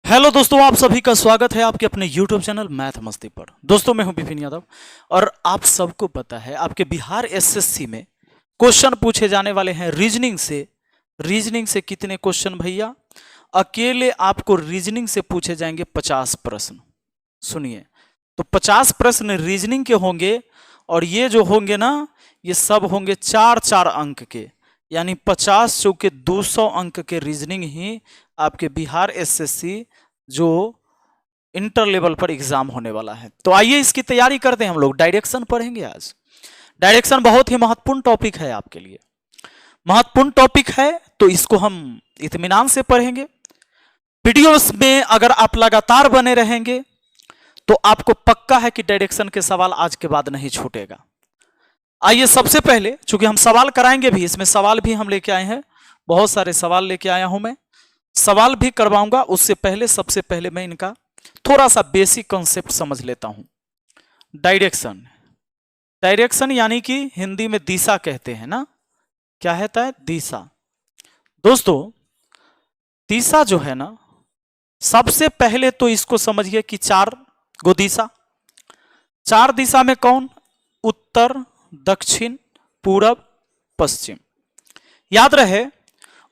Hello दोस्तों, आप सभी का स्वागत है आपके अपने YouTube चैनल मैथ मस्ती पर। दोस्तों मैं हूं विपिन यादव और आप सबको पता है आपके बिहार एसएससी में क्वेश्चन पूछे जाने वाले हैं रीजनिंग से। रीजनिंग से कितने क्वेश्चन भैया? अकेले आपको रीजनिंग से पूछे जाएंगे 50 प्रश्न। सुनिए, तो 50 प्रश्न रीजनिंग के होंगे और ये जो होंगे ना, ये सब होंगे 4-4 अंक के, यानी 50 चौके 200 अंक के रीजनिंग ही आपके बिहार एसएससी जो इंटर लेवल पर एग्जाम होने वाला है। तो आइए इसकी तैयारी करते हैं। हम लोग डायरेक्शन पढ़ेंगे आज। डायरेक्शन बहुत ही महत्वपूर्ण टॉपिक है आपके लिए, महत्वपूर्ण टॉपिक है, तो इसको हम इत्मीनान से पढ़ेंगे। वीडियोस में अगर आप लगातार बने रहेंगे तो आपको पक्का है कि डायरेक्शन के सवाल आज के बाद नहीं छूटेगा। आइए सबसे पहले, चूंकि हम सवाल कराएंगे भी, इसमें सवाल भी हम लेके आए हैं, बहुत सारे सवाल लेके आया हूं मैं, सवाल भी करवाऊंगा। उससे पहले सबसे पहले मैं इनका थोड़ा सा बेसिक कॉन्सेप्ट समझ लेता हूं। डायरेक्शन, डायरेक्शन यानी कि हिंदी में दिशा कहते हैं ना। क्या कहता है? दिशा। दोस्तों दिशा जो है ना, सबसे पहले तो इसको समझिए कि 4 गो दिशा। 4 दिशा में कौन? उत्तर, दक्षिण, पूरब, पश्चिम। याद रहे,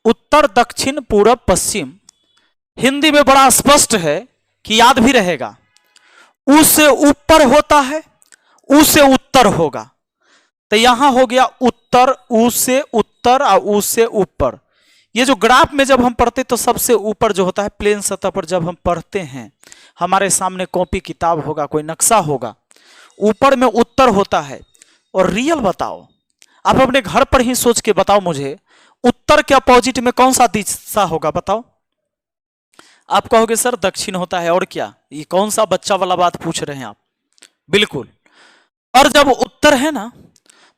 उत्तर, दक्षिण, पूरब, पश्चिम हिंदी में बड़ा स्पष्ट है कि याद भी रहेगा। उ से ऊपर होता है, उ से उत्तर होगा। तो यहां हो गया उत्तर, उ से उत्तर और उ से ऊपर। ये जो ग्राफ में जब हम पढ़ते तो सबसे ऊपर जो होता है, प्लेन सतह पर जब हम पढ़ते हैं, हमारे सामने कॉपी किताब होगा, कोई नक्शा होगा, ऊपर में उत्तर होता है। और रियल बताओ, आप अपने घर पर ही सोच के बताओ मुझे, उत्तर के अपोजिट में कौन सा दिशा होगा? बताओ। आप कहोगे सर दक्षिण होता है। और क्या? ये कौन सा बच्चा वाला बात पूछ रहे हैं आप? बिल्कुल। और जब उत्तर है ना,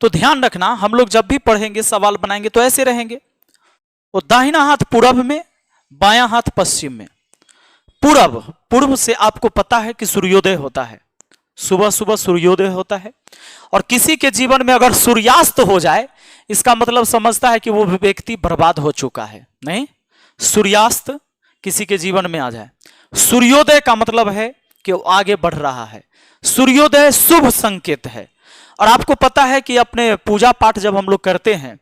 तो ध्यान रखना, हम लोग जब भी पढ़ेंगे सवाल बनाएंगे तो ऐसे रहेंगे। वो दाहिना हाथ पूरब में, बायां हाथ पश्चिम में। पूरब, पूर्व से आपको पता है कि सूर्योदय होता है, सुबह सुबह सूर्योदय होता है। और किसी के जीवन में अगर सूर्यास्त हो जाए, इसका मतलब समझता है कि वो व्यक्ति बर्बाद हो चुका है। नहीं, सूर्यास्त किसी के जीवन में आ जाए। सूर्योदय का मतलब है कि वो आगे बढ़ रहा है। सूर्योदय शुभ संकेत है। और आपको पता है कि अपने पूजा पाठ जब हम लोग करते हैं,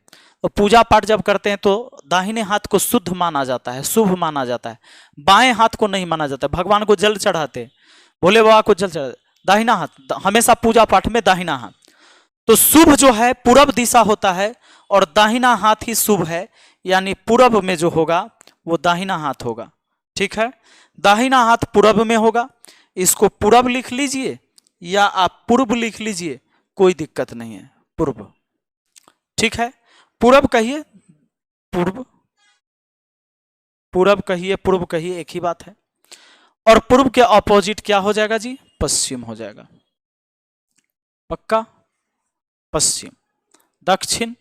तो पूजा पाठ जब करते हैं तो दाहिने हाथ को शुद्ध माना जाता है, शुभ माना जाता है, बाएं हाथ को नहीं माना जाता है। भगवान को जल चढ़ाते, भोले बाबा को जल चढ़ाते, दाहिना हाथ हमेशा पूजा पाठ में दाहिना हाथ। तो शुभ जो है पूरब दिशा होता है और दाहिना हाथ ही शुभ है, यानी पूरब में जो होगा वो दाहिना हाथ होगा। ठीक है, दाहिना हाथ पूरब में होगा। इसको पूरब लिख लीजिए या आप पूर्व लिख लीजिए, कोई दिक्कत नहीं है। पूर्व, ठीक है। पूरब कहिए, पूर्व, पूरब कहिए, पूर्व कहिए, एक ही बात है। और पूर्व के ऑपोजिट क्या हो जाएगा जी? पश्चिम हो जाएगा। पक्का? पश्चिम, दक्षिण,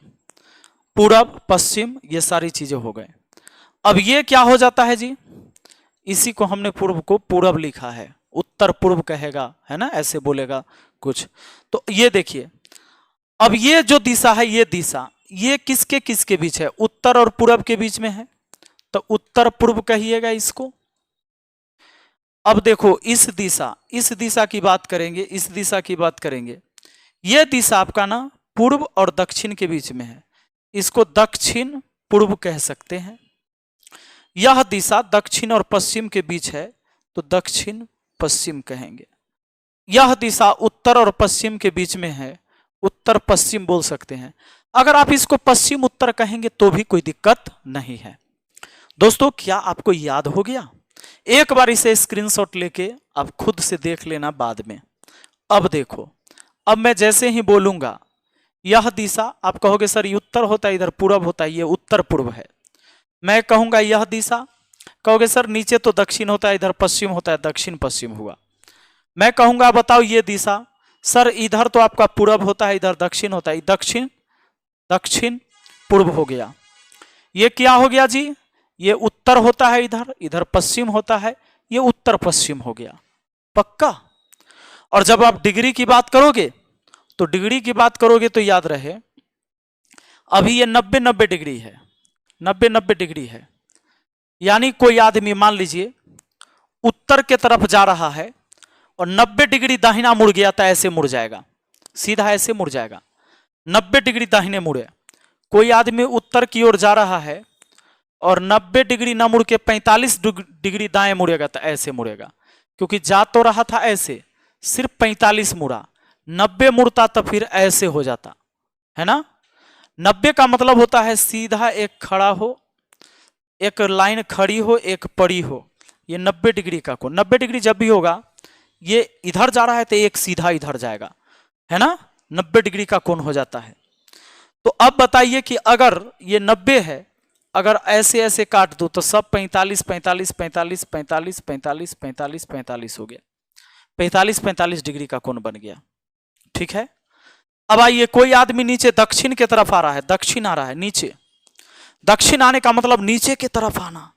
पूरब, पश्चिम, ये सारी चीजें हो गए। अब ये क्या हो जाता है जी? इसी को हमने पूर्व को पूरब लिखा है, उत्तर पूर्व कहेगा, है ना, ऐसे बोलेगा कुछ। तो ये देखिए, अब ये जो दिशा है, ये दिशा ये किसके किसके बीच है? उत्तर और पूरब के बीच में है, तो उत्तर पूर्व कहिएगा इसको। अब देखो, इस दिशा की बात करेंगे, इस दिशा की बात करेंगे। यह दिशा आपका ना पूर्व और दक्षिण के बीच में है, इसको दक्षिण पूर्व कह सकते हैं। यह दिशा दक्षिण और पश्चिम के बीच है, तो दक्षिण पश्चिम कहेंगे। यह दिशा उत्तर और पश्चिम के बीच में है, उत्तर पश्चिम बोल सकते हैं। अगर आप इसको पश्चिम उत्तर कहेंगे तो भी कोई दिक्कत नहीं है। दोस्तों क्या आपको याद हो गया? एक बार इसे स्क्रीनशॉट लेके आप खुद से देख लेना बाद में। अब देखो, अब मैं जैसे ही बोलूंगा यह दिशा, आप कहोगे सर ये उत्तर होता है, इधर पूरब होता है, ये उत्तर पूर्व है। मैं कहूंगा यह दिशा, कहोगे सर नीचे तो दक्षिण होता है, इधर पश्चिम होता है, दक्षिण पश्चिम हुआ। मैं कहूंगा बताओ ये दिशा, सर इधर तो आपका पूरब होता है, इधर दक्षिण होता है, दक्षिण, दक्षिण पूर्व हो गया। ये क्या हो गया जी? ये उत्तर होता है, इधर इधर पश्चिम होता है, ये उत्तर पश्चिम हो गया। पक्का? और जब आप डिग्री की बात करोगे, तो डिग्री की बात करोगे तो याद रहे, अभी ये 90-90 डिग्री है, 90-90 डिग्री है। यानी कोई आदमी मान लीजिए उत्तर के तरफ जा रहा है और 90 डिग्री दाहिना मुड़ गया तो ऐसे मुड़ जाएगा, सीधा ऐसे मुड़ जाएगा। 90 डिग्री दाहिने मुड़े। कोई आदमी उत्तर की ओर जा रहा है और 90 डिग्री न मुड़ के 45 डिग्री दाएं मुड़ेगा तो ऐसे मुड़ेगा, क्योंकि जा तो रहा था ऐसे, सिर्फ 45 मुड़ा। 90 मुड़ता तो फिर ऐसे हो जाता है ना। 90 का मतलब होता है सीधा एक खड़ा हो, एक लाइन खड़ी हो, एक पड़ी हो, ये 90 डिग्री का कोण। 90 डिग्री जब भी होगा, ये इधर जा रहा है तो एक सीधा इधर जाएगा, है ना, 90 डिग्री का कोण हो जाता है। तो अब बताइए कि अगर ये 90 है, अगर ऐसे ऐसे काट दो तो सब 45 45 45 45 45 45 45 हो गया, 45 45 डिग्री का कोण बन गया। ठीक है। अब आइए, कोई आदमी नीचे दक्षिण की तरफ आ रहा है, दक्षिण आ रहा है नीचे। दक्षिण आने का मतलब नीचे की तरफ आना,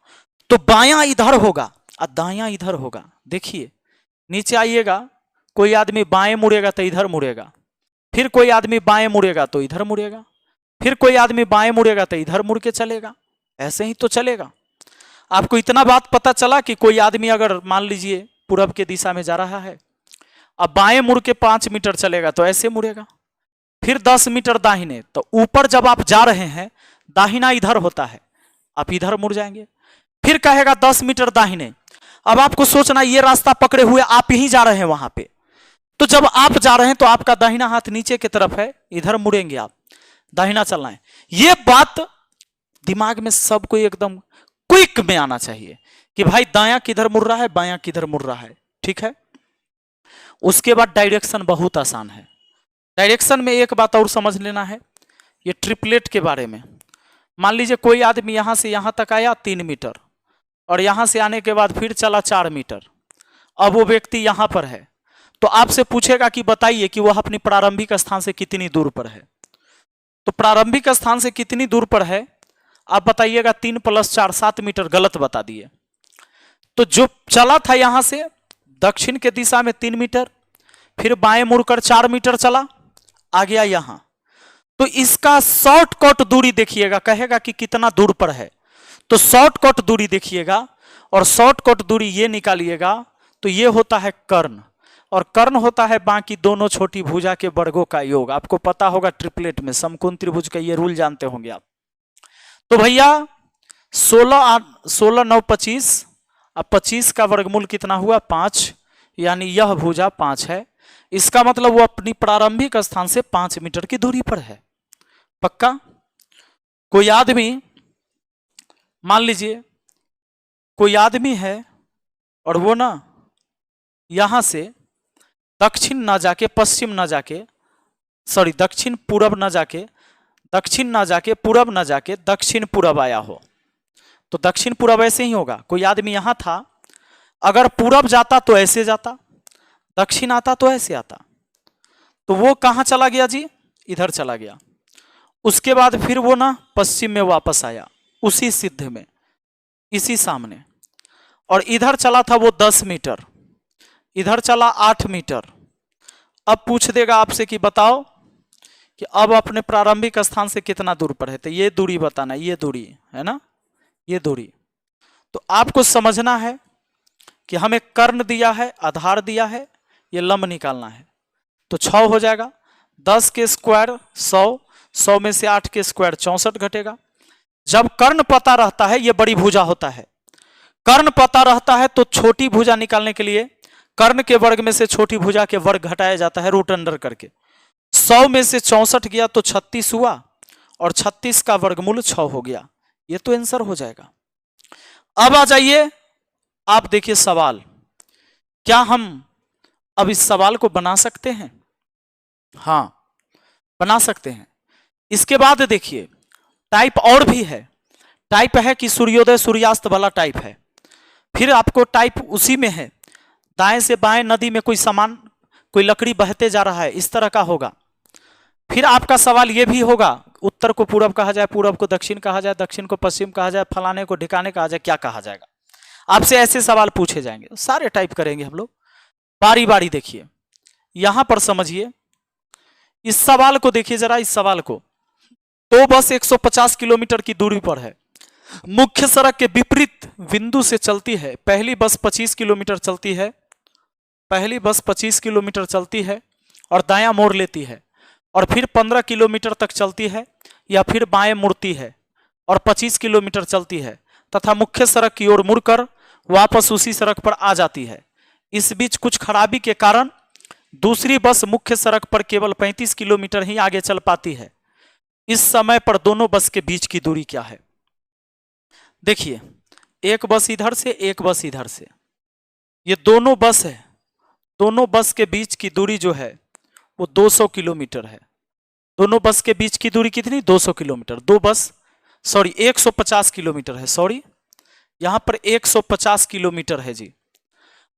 तो बायां इधर होगा और दायां इधर होगा। देखिए, नीचे आइएगा, कोई आदमी बाएं मुड़ेगा तो इधर मुड़ेगा, फिर कोई आदमी बाएं मुड़ेगा तो इधर मुड़ेगा, फिर कोई आदमी बाएं मुड़ेगा तो इधर मुड़ के चलेगा, ऐसे ही तो चलेगा। आपको इतना बात पता चला कि कोई आदमी अगर मान लीजिए पूरब के दिशा में जा रहा है, अब बाएं मुड़ के 5 मीटर चलेगा तो ऐसे मुड़ेगा, फिर 10 मीटर दाहिने, तो ऊपर जब आप जा रहे हैं दाहिना इधर होता है, आप इधर मुड़ जाएंगे। फिर कहेगा 10 मीटर दाहिने, अब आपको सोचना ये रास्ता पकड़े हुए आप ही जा रहे हैं वहां पे, तो जब आप जा रहे हैं तो आपका दाहिना हाथ नीचे की तरफ है, इधर मुड़ेंगे आप, दाहिना चलना है। ये बात दिमाग में सबको एकदम क्विक में आना चाहिए कि भाई दायां किधर मुड़ रहा है, बायां किधर मुड़ रहा है। ठीक है। उसके बाद डायरेक्शन बहुत आसान है। डायरेक्शन में एक बात और समझ लेना है, ये ट्रिपलेट के बारे में। मान लीजिए कोई आदमी यहां से यहां तक आया 3 मीटर, और यहां से आने के बाद फिर चला 4 मीटर। अब वो व्यक्ति यहां पर है, तो आपसे पूछेगा कि बताइए कि वह अपनी प्रारंभिक स्थान से कितनी दूर पर है। तो प्रारंभिक स्थान से कितनी दूर पर है आप बताइएगा। 3 + 4 7 मीटर, गलत बता दिए। तो जो चला था यहां से दक्षिण के दिशा में 3 मीटर, फिर बाएं मुड़कर 4 मीटर चला, आ गया यहां। तो इसका शॉर्टकट दूरी देखिएगा, कहेगा कि कितना दूर पर है, तो शॉर्टकट दूरी देखिएगा और शॉर्टकट दूरी ये निकालिएगा, तो ये होता है कर्ण, और कर्ण होता है बाकी दोनों छोटी भुजा के वर्गों का योग। आपको पता होगा ट्रिपलेट में समकोण त्रिभुज का ये रूल जानते होंगे आप। तो भैया 16 9 25, अब 25 का वर्गमूल कितना हुआ 5, यानी यह भुजा 5 है। इसका मतलब वो अपनी प्रारंभिक स्थान से 5 मीटर की दूरी पर है। पक्का। कोई आदमी, मान लीजिए कोई आदमी है और वो ना यहां से दक्षिण ना जाके पश्चिम ना जाके, सॉरी दक्षिण पूरब ना जाके, दक्षिण ना जाके पूरब ना जाके दक्षिण पूरब आया हो, तो दक्षिण पूरब ऐसे ही होगा। कोई आदमी यहां था, अगर पूरब जाता तो ऐसे जाता, दक्षिण आता तो ऐसे आता, तो वो कहां चला गया जी, इधर चला गया। उसके बाद फिर वो ना पश्चिम में वापस आया, उसी सिद्ध में, इसी सामने, और इधर चला था वो 10 मीटर, इधर चला 8 मीटर। अब पूछ देगा आपसे कि बताओ कि अब अपने प्रारंभिक स्थान से कितना दूर पर है, तो ये दूरी बताना, ये दूरी है ना, ये दूरी। तो आपको समझना है कि हमें कर्ण दिया है, आधार दिया है, ये लंब निकालना है, तो 6 हो जाएगा। 10 के स्क्वायर 100, 100 में से 8 के स्क्वायर 64 घटेगा। जब कर्ण पता रहता है, ये बड़ी भुजा होता है, कर्ण पता रहता है तो छोटी भुजा निकालने के लिए कर्ण के वर्ग में से छोटी भुजा के वर्ग घटाया जाता है रूट अंडर करके। 100 में से 64 गया तो 36 हुआ, और 36 का वर्गमूल 6 हो गया। ये तो आंसर हो जाएगा। अब आ जाइए, आप देखिए सवाल, क्या हम अब इस सवाल को बना सकते हैं? हां, बना सकते हैं। इसके बाद देखिए टाइप और भी है। टाइप है कि सूर्योदय सूर्यास्त वाला टाइप है। फिर आपको टाइप उसी में है, दाएं से बाएं नदी में कोई सामान, कोई लकड़ी बहते जा रहा है, इस तरह का होगा। फिर आपका सवाल यह भी होगा, उत्तर को पूरब कहा जाए, पूरब को दक्षिण कहा जाए, दक्षिण को पश्चिम कहा जाए, फलाने को ढिकाने कहा जाए, क्या कहा जाएगा? आपसे ऐसे सवाल पूछे जाएंगे, सारे टाइप करेंगे हम लोग बारी बारी। देखिए यहां पर समझिए, इस सवाल को देखिए जरा, इस सवाल को, तो बस 150 किलोमीटर की दूरी पर है। मुख्य सड़क के विपरीत बिंदु से चलती है। पहली बस 25 किलोमीटर चलती है, पहली बस 25 किलोमीटर चलती है और दायां मोड़ लेती है, और फिर 15 किलोमीटर तक चलती है या फिर बाएं मुड़ती है और 25 किलोमीटर चलती है तथा मुख्य सड़क की ओर मुड़कर वापस उसी सड़क पर आ जाती है। इस बीच कुछ खराबी के कारण दूसरी बस मुख्य सड़क पर केवल 35 किलोमीटर ही आगे चल पाती है। इस समय पर दोनों बस के बीच की दूरी क्या है? देखिए, एक बस इधर से, एक बस इधर से, ये दोनों बस है, दोनों बस के बीच की दूरी जो है वो 200 किलोमीटर है। दोनों बस के बीच की दूरी कितनी? 200 किलोमीटर। 150 किलोमीटर है, सॉरी, यहां पर 150 किलोमीटर है जी।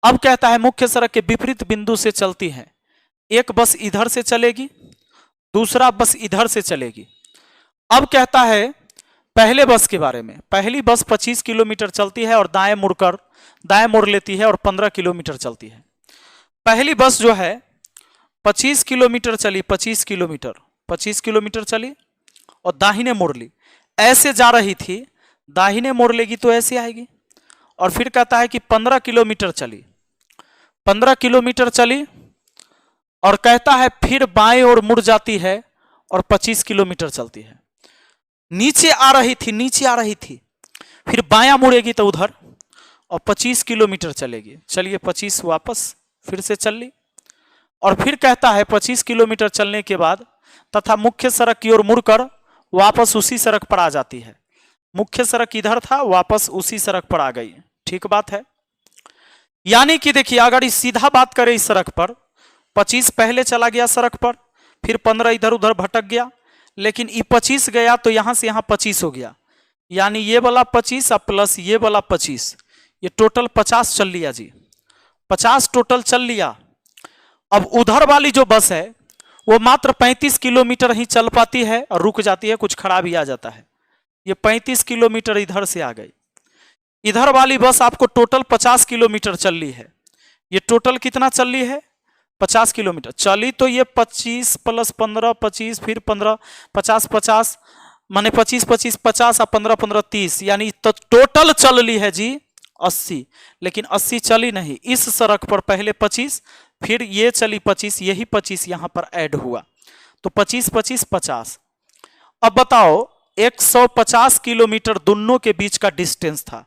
अब कहता है मुख्य सड़क के विपरीत बिंदु से चलती है। एक बस इधर से चलेगी, दूसरा बस इधर से चलेगी। अब कहता है पहले बस के बारे में। पहली बस 25 किलोमीटर चलती है और दाएं मोड़ लेती है और 15 किलोमीटर चलती है। पहली बस जो है 25 किलोमीटर चली, 25 किलोमीटर चली और दाहिने मोड़ ली। ऐसे जा रही थी, दाहिने मोड़ लेगी तो ऐसे आएगी। और फिर कहता है कि 15 किलोमीटर चली, 15 किलोमीटर चली और कहता है फिर बाएं ओर मुड़ जाती है और 25 किलोमीटर चलती है। नीचे आ रही थी, फिर बायां मुड़ेगी तो उधर और 25 किलोमीटर चलेगी। चलिए 25 वापस फिर से चल ली। और फिर कहता है 25 किलोमीटर चलने के बाद तथा मुख्य सड़क की ओर मुड़कर वापस उसी सड़क पर आ जाती है। मुख्य सड़क इधर था, वापस उसी सड़क पर आ गई। ठीक बात है। यानी कि देखिए, अगर इस सीधा बात करें, इस सड़क पर 25 पहले चला गया सड़क पर, फिर 15 इधर उधर भटक गया, लेकिन ये 25 गया तो यहां से यहां 25 हो गया। यानी ये वाला 25 और प्लस ये वाला 25, ये टोटल 50 चल लिया जी। 50 टोटल चल लिया। अब उधर वाली जो बस है वो मात्र 35 किलोमीटर ही चल पाती है और रुक जाती है, कुछ खराबी आ जाता है। ये 35 किलोमीटर इधर से आ गई। इधर वाली बस आपको टोटल 50 किलोमीटर चल ली है। ये टोटल कितना चल ली है? 50 किलोमीटर चली। तो ये 25 प्लस 15 25, फिर 15 50 50 माने 25 25 50 और 15 15 30, यानी तो टोटल चल ली है जी 80। लेकिन 80 चली नहीं, इस सड़क पर पहले 25, फिर ये चली 25, यही 25 यहां पर ऐड हुआ तो 25 25 50। अब बताओ, 150 किलोमीटर दोनों के बीच का डिस्टेंस था।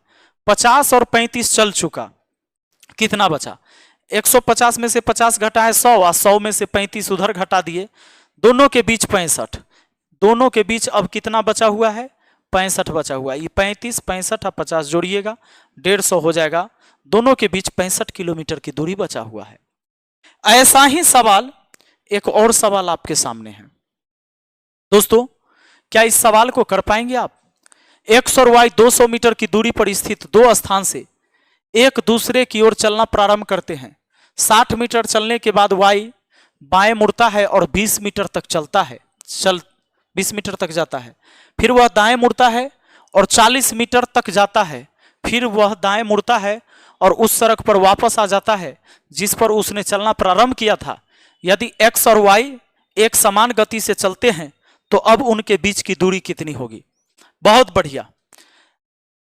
50 और 35 चल चुका, कितना बचा? 150 में से 50 घटा है 100 और 100 में से 35 उधर घटा दिए, दोनों के बीच 65। दोनों के बीच अब कितना बचा हुआ है? 65 बचा हुआ है। ये 35 65 और 50 जोड़िएगा 150 हो जाएगा। दोनों के बीच 65 किलोमीटर की दूरी बचा हुआ है। ऐसा ही सवाल, एक और सवाल आपके सामने है दोस्तों। क्या इस सवाल को कर पाएंगे आप? एक्स और वाई 200 मीटर की दूरी पर स्थित दो स्थान से एक दूसरे की ओर चलना प्रारंभ करते हैं। 60 मीटर चलने के बाद वाई बाएं मुड़ता है और 20 मीटर तक चलता है, 20 मीटर तक जाता है। फिर वह दाएं मुड़ता है और 40 मीटर तक जाता है। फिर वह दाएं मुड़ता है और उस सड़क पर वापस आ जाता है जिस पर उसने चलना प्रारंभ किया था। यदि एक्स और वाई एक समान गति से चलते हैं तो अब उनके बीच की दूरी कितनी होगी? बहुत बढ़िया,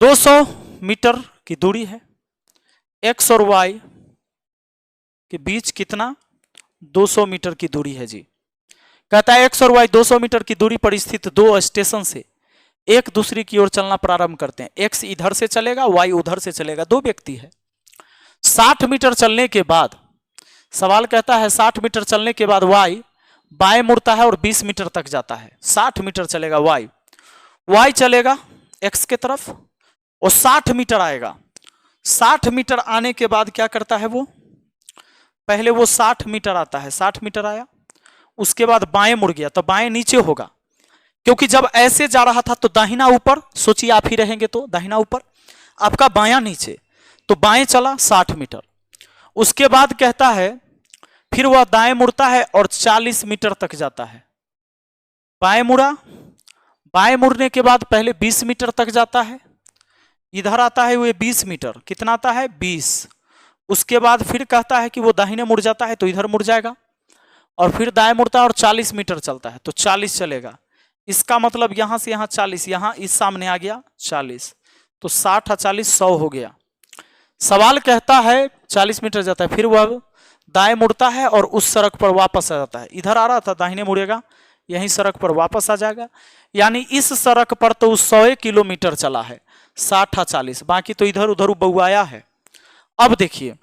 200 मीटर की दूरी है। एक्स और वाई के बीच कितना? 200 मीटर की दूरी है जी। कहता है एक्स और वाई 200 मीटर की दूरी पर स्थित दो स्टेशन से एक दूसरे की ओर चलना प्रारंभ करते हैं। एक्स इधर से चलेगा, वाई उधर से चलेगा, दो व्यक्ति है। 60 मीटर चलने के बाद, सवाल कहता है 60 मीटर चलने के बाद वाई बाएं मुड़ता है और 20 मीटर तक जाता है। 60 मीटर चलेगा वाई चलेगा एक्स के तरफ और 60 मीटर आएगा। 60 मीटर आने के बाद क्या करता है वो? पहले वो 60 मीटर आता है, 60 मीटर आया, उसके बाद बाएं मुड़ गया तो बाएं नीचे होगा, क्योंकि जब ऐसे जा रहा था तो दाहिना ऊपर, सोचिए आप ही रहेंगे तो दाहिना ऊपर, आपका बायां नीचे, तो बाएं चला 60 मीटर। उसके बाद कहता है फिर वह दाएं मुड़ता है और 40 मीटर तक जाता है। बाएं मुड़ा, बाएं मुड़ने के बाद पहले 20 मीटर तक जाता है, इधर आता है वो 20 मीटर, कितना आता है? 20। उसके बाद फिर कहता है कि वो दाहिने मुड़ जाता है तो इधर मुड़ जाएगा और फिर दाएं मुड़ता है और 40 मीटर चलता है तो 40 चलेगा। इसका मतलब यहां से यहां 40, यहां इस सामने आ गया 40, तो 60 और 40 100 हो गया। सवाल कहता है 40 मीटर जाता है, फिर वह दाएं मुड़ता है और उस सड़क पर वापस आ जाता है। इधर आ रहा था, दाहिने मुड़ेगा, यही सड़क पर वापस आ जाएगा। यानी इस सड़क पर तो 100 किलोमीटर चला है, 60 और 40, बाकी तो इधर उधर बउआया है। अब देखिए,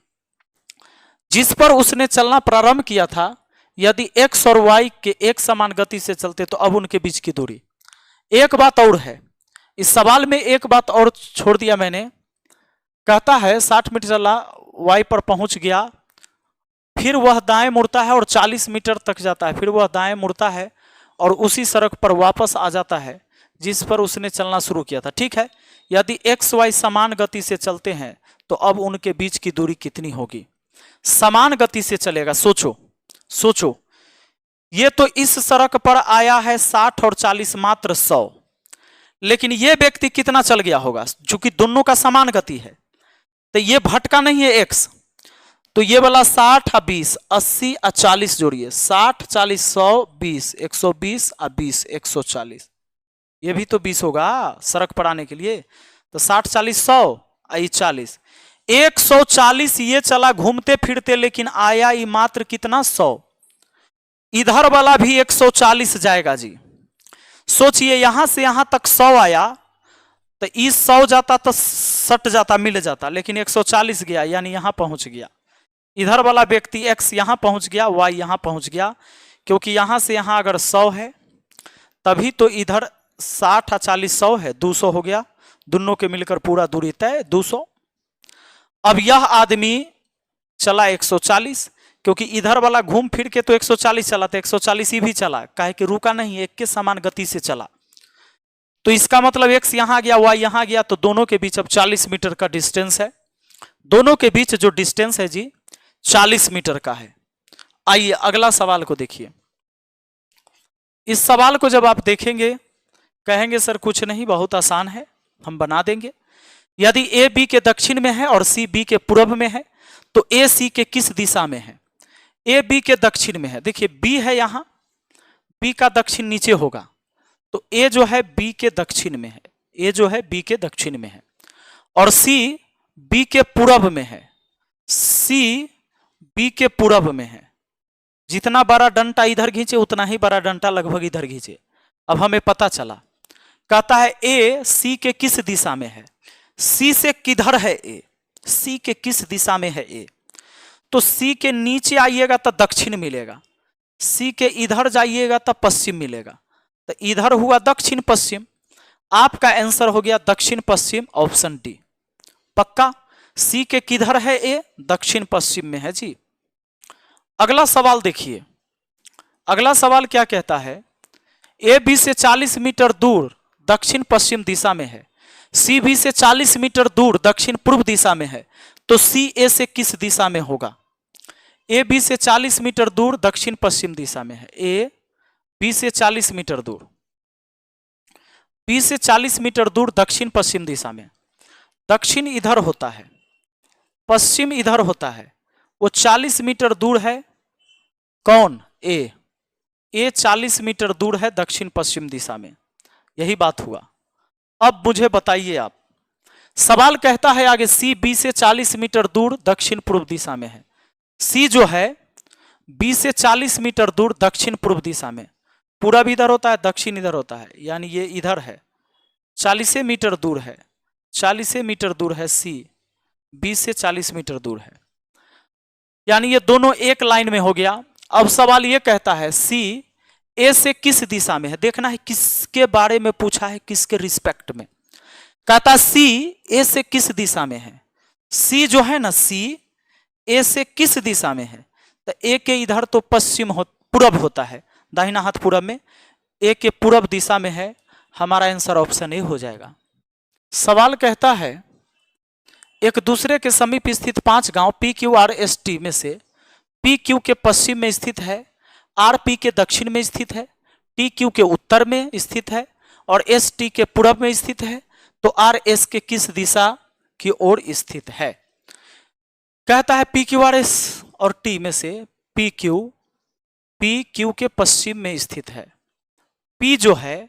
जिस पर उसने चलना प्रारंभ किया था, यदि x और y के एक समान गति से चलते तो अब उनके बीच की दूरी। एक बात और है, इस सवाल में एक बात और छोड़ दिया मैंने। कहता है 60 मीटर चला, y पर पहुंच गया, फिर वह दाएं मुड़ता है और 40 मीटर तक जाता है, फिर वह दाएं मुड़ता है और उसी सड़क पर वापस आ जाता है जिस पर उसने चलना शुरू किया था। ठीक है, यदि x y समान गति से चलते हैं तो अब उनके बीच की दूरी कितनी होगी? समान गति से चलेगा, सोचो सोचो, ये तो इस सड़क पर आया है 60 और 40 मात्र 100, लेकिन ये व्यक्ति कितना चल गया होगा? चूंकि दोनों का समान गति है तो ये भटका नहीं है x, तो ये वाला 60 और 20, 80 और 40 जोड़िए, 60 40 100 20, 120 और 20 140, ये भी तो 20 होगा सड़क पर आने के लिए। तो 60 40 100 और 40, 140 ये चला घूमते फिरते, लेकिन आया ये मात्र कितना? 100। इधर वाला भी 140 जाएगा जी। सोचिए, यहां से यहां तक 100 आया तो इस 100 जाता तो सट जाता, मिल जाता, लेकिन 140 गया, यानी यहां पहुंच गया। इधर वाला व्यक्ति x यहां पहुंच गया, y यहां पहुंच गया, क्योंकि यहां से यहां अगर 100 है तभी तो इधर 60 और 40 100 है, 200 हो गया, दोनों के मिलकर पूरा दूरी तय 200। अब यह आदमी चला 140, क्योंकि इधर वाला घूम फिर के तो 140 चला, तो 140 ही भी चला, काहे कि रुका नहीं, एक के समान गति से चला। तो इसका मतलब x यहां गया, y यहां गया, तो दोनों के बीच अब 40 मीटर का डिस्टेंस है। दोनों के बीच जो डिस्टेंस है जी 40 मीटर का है। आइए अगला सवाल को देखिए। इस सवाल को जब आप देखेंगे कहेंगे सर कुछ नहीं, बहुत आसान है, हम बना देंगे। यदि ए बी के दक्षिण में है और सी बी के पूर्व में है तो ए सी के किस दिशा में है? ए बी के दक्षिण में है, देखिए बी है यहां, बी का दक्षिण नीचे होगा, तो ए जो है बी के दक्षिण में है, ए जो है बी के दक्षिण में है, और सी बी के पूर्व में है, सी बी के पूर्व में है। जितना बड़ा डंटा इधर खींचे उतना ही बड़ा डंटा लगभग इधर खींचे। अब हमें पता चला, कहता है ए सी के किस दिशा में है, सी से किधर है ए, सी के किस दिशा में है ए, तो सी के नीचे आइएगा तो दक्षिण मिलेगा, सी के इधर जाइएगा तो पश्चिम मिलेगा, तो इधर हुआ दक्षिण पश्चिम। आपका आंसर हो गया दक्षिण पश्चिम, ऑप्शन डी। पक्का? सी के किधर है ए? दक्षिण पश्चिम में है जी। अगला सवाल देखिए, अगला सवाल क्या कहता है? ए बी से 40 मीटर दूर दक्षिण पश्चिम दिशा में है, सी बी से 40 मीटर दूर दक्षिण पूर्व दिशा में है, तो सी ए से किस दिशा में होगा? ए बी से 40 मीटर दूर दक्षिण पश्चिम दिशा में है, ए बी से 40 मीटर दूर, बी से 40 मीटर दूर दक्षिण पश्चिम दिशा में, दक्षिण इधर होता है, पश्चिम इधर होता है, वो 40 मीटर दूर है, कौन? ए 40 मीटर दूर है दक्षिण पश्चिम दिशा में, यही बात हुआ। अब मुझे बताइए आप, सवाल कहता है आगे सी बी से 40 मीटर दूर दक्षिण पूर्व दिशा में है, सी जो है बी से 40 मीटर दूर दक्षिण पूर्व दिशा में, पूरब इधर होता है, दक्षिण इधर होता है, यानी ये इधर है, 40 मीटर दूर है, 40 मीटर दूर है सी, बी से 40 मीटर दूर है, यानी ये दोनों एक लाइन में हो गया। अब सवाल ये कहता है सी ए से किस दिशा में है, देखना है किसके बारे में पूछा है, किसके रिस्पेक्ट में। कहता सी ए से किस दिशा में है, सी जो है ना, सी ए से किस दिशा में है, तो ए के इधर तो पश्चिम पूरब होता है, दाहिना हाथ पूरब में, ए के पूरब दिशा में है, हमारा आंसर ऑप्शन ए हो जाएगा। सवाल कहता है एक दूसरे के समीप स्थित 5 गांव P Q R S T में से पी क्यू के पश्चिम में स्थित है, आर पी के दक्षिण में स्थित है, टी क्यू के उत्तर में स्थित है और एस टी के पूर्व में स्थित है, तो आर एस के किस दिशा की ओर स्थित है? कहता है पी क्यू आर एस और टी में से पी क्यू के पश्चिम में स्थित है, P जो है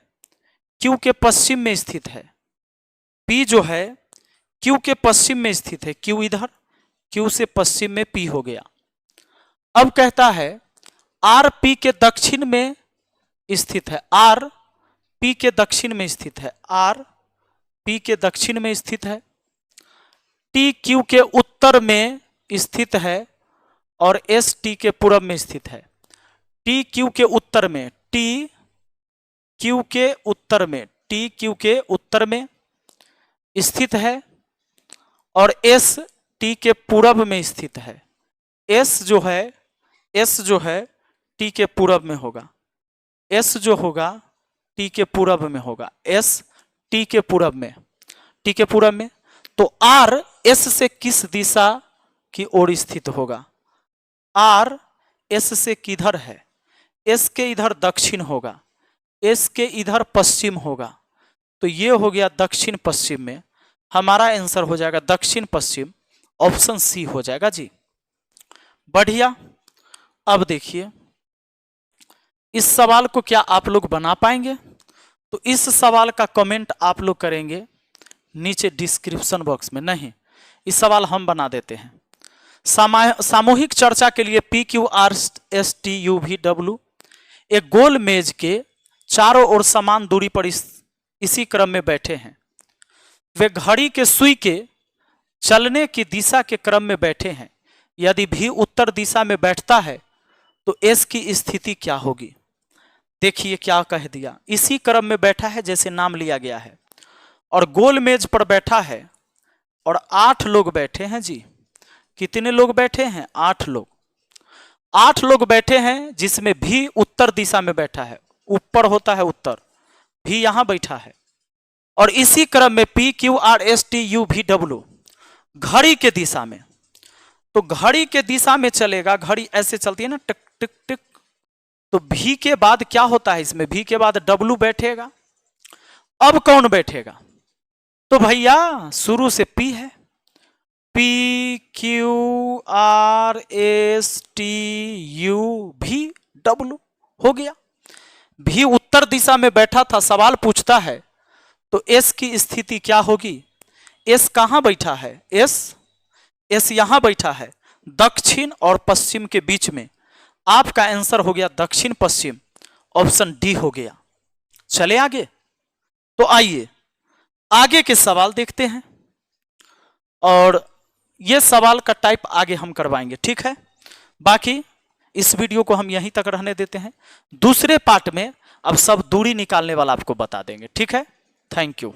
Q के पश्चिम में स्थित है। P जो है Q के पश्चिम में स्थित है। Q इधर, Q से पश्चिम में P हो गया। अब कहता है R P के दक्षिण में स्थित है। R P के दक्षिण में स्थित है। R P के दक्षिण में स्थित है। T Q के उत्तर में स्थित है और S T के पूर्व में स्थित है। T Q के उत्तर में, T Q के उत्तर में, T Q के उत्तर में स्थित है और S T के पूर्व में स्थित है। S जो है T के पूर्व में होगा। S जो होगा T के पूर्व में होगा। S T के पूर्व में, T के पूर्व में। तो R S से किस दिशा की ओर स्थित होगा? R S से किधर है? S के इधर दक्षिण होगा, S के इधर पश्चिम होगा। तो ये हो गया दक्षिण पश्चिम में। हमारा आंसर हो जाएगा दक्षिण पश्चिम, ऑप्शन सी हो जाएगा जी। बढ़िया। अब देखिए इस सवाल को क्या आप लोग बना पाएंगे? तो इस सवाल का कमेंट आप लोग करेंगे नीचे डिस्क्रिप्शन बॉक्स में। नहीं, इस सवाल हम बना देते हैं। सामूहिक चर्चा के लिए PQRSTUVW एक गोल मेज के चारों ओर समान दूरी पर इसी क्रम में बैठे हैं। वे घड़ी के सुई के चलने की दिशा के क्रम में बैठे हैं। यदि भी उत्तर दिशा में बैठता है तो S की स्थिति क्या होगी? देखिए क्या कह दिया, इसी क्रम में बैठा है जैसे नाम लिया गया है और गोल मेज पर बैठा है और 8 लोग बैठे हैं जी। कितने लोग बैठे हैं? 8 लोग। 8 लोग बैठे हैं जिसमें भी उत्तर दिशा में बैठा है। ऊपर होता है उत्तर, भी यहां बैठा है और इसी क्रम में PQRSTUVW घड़ी के दिशा में। तो घड़ी के दिशा में चलेगा, घड़ी ऐसे चलती है ना, टिक टिक टिक। तो भी के बाद क्या होता है इसमें? भी के बाद W बैठेगा। अब कौन बैठेगा? तो भैया शुरू से P है। PQRSTUVW हो गया। भी उत्तर दिशा में बैठा था, सवाल पूछता है तो S की स्थिति क्या होगी? S कहां बैठा है? S यहां बैठा है, दक्षिण और पश्चिम के बीच में। आपका आंसर हो गया दक्षिण पश्चिम, ऑप्शन डी हो गया। चले आगे। तो आइए आगे के सवाल देखते हैं और ये सवाल का टाइप आगे हम करवाएंगे, ठीक है। बाकी इस वीडियो को हम यहीं तक रहने देते हैं। दूसरे पार्ट में अब सब दूरी निकालने वाला आपको बता देंगे, ठीक है। Thank you.